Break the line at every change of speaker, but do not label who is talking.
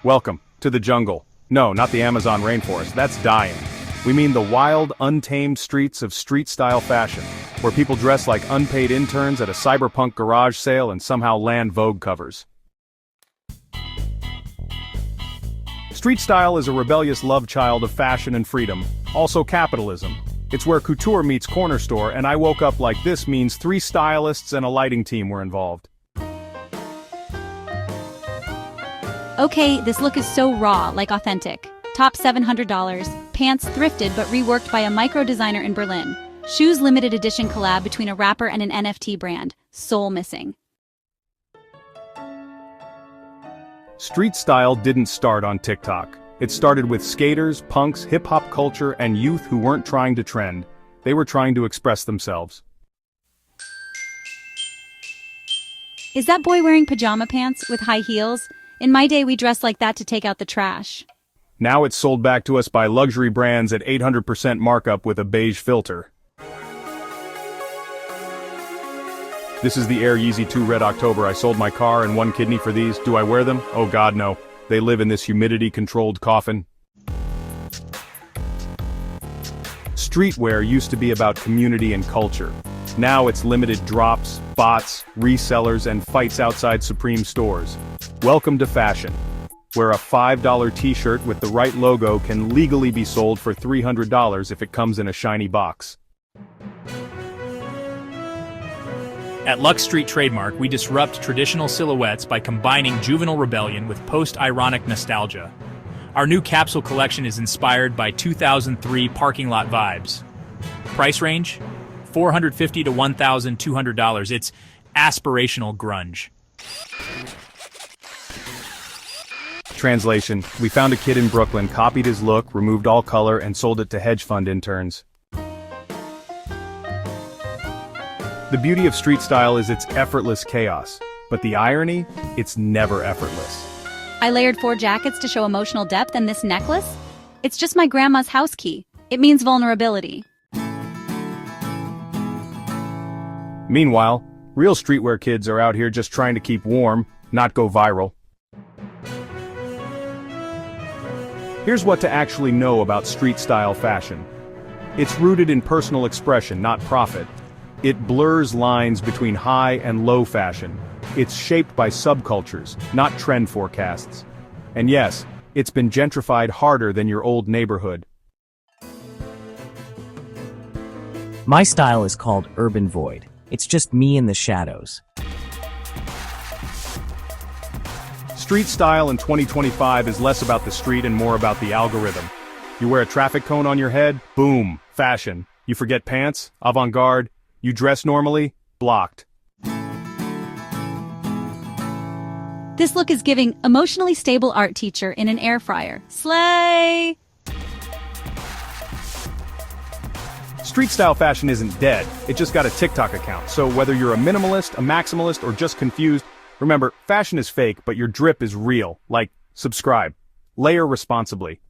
Welcome to the jungle. No, not the Amazon rainforest, that's dying. We mean the wild, untamed streets of street-style fashion, where people dress like unpaid interns at a cyberpunk garage sale and somehow land Vogue covers. Street style is a rebellious love child of fashion and freedom, also capitalism. It's where couture meets corner store, and I woke up like this means 3 stylists and a lighting team were involved.
Okay, this look is so raw, like authentic. Top $700, pants thrifted but reworked by a micro designer in Berlin. Shoes limited edition collab between a rapper and an NFT brand. Soul missing.
Street style didn't start on TikTok. It started with skaters, punks, hip-hop culture, and youth who weren't trying to trend. They were trying to express themselves.
Is that boy wearing pajama pants with high heels? In my day, we dressed like that to take out the trash.
Now it's sold back to us by luxury brands at 800% markup with a beige filter. This is the Air Yeezy 2 Red October. I sold my car and 1 kidney for these. Do I wear them? Oh God, no. They live in this humidity-controlled coffin. Streetwear used to be about community and culture. Now it's limited drops, bots, resellers, and fights outside Supreme stores. Welcome to fashion, where a $5 t-shirt with the right logo can legally be sold for $300 if it comes in a shiny box.
At Lux Street Trademark, we disrupt traditional silhouettes by combining juvenile rebellion with post-ironic nostalgia. Our new capsule collection is inspired by 2003 parking lot vibes. Price range? $450 to $1,200. It's aspirational grunge.
Translation: we found a kid in Brooklyn, copied his look, removed all color, and sold it to hedge fund interns. The beauty of street style is its effortless chaos, but the irony? It's never effortless.
I layered 4 jackets to show emotional depth, and this necklace? It's just my grandma's house key. It means vulnerability.
Meanwhile, real streetwear kids are out here just trying to keep warm, not go viral. Here's what to actually know about street-style fashion. It's rooted in personal expression, not profit. It blurs lines between high and low fashion. It's shaped by subcultures, not trend forecasts. And yes, it's been gentrified harder than your old neighborhood.
My style is called Urban Void. It's just me in the shadows.
Street style in 2025 is less about the street and more about the algorithm. You wear a traffic cone on your head? Boom, fashion. You forget pants? Avant-garde. You dress normally? Blocked.
This look is giving emotionally stable art teacher in an air fryer. Slay!
Street style fashion isn't dead, it just got a TikTok account, so whether you're a minimalist, a maximalist, or just confused, remember, fashion is fake, but your drip is real. Like, subscribe. Layer responsibly.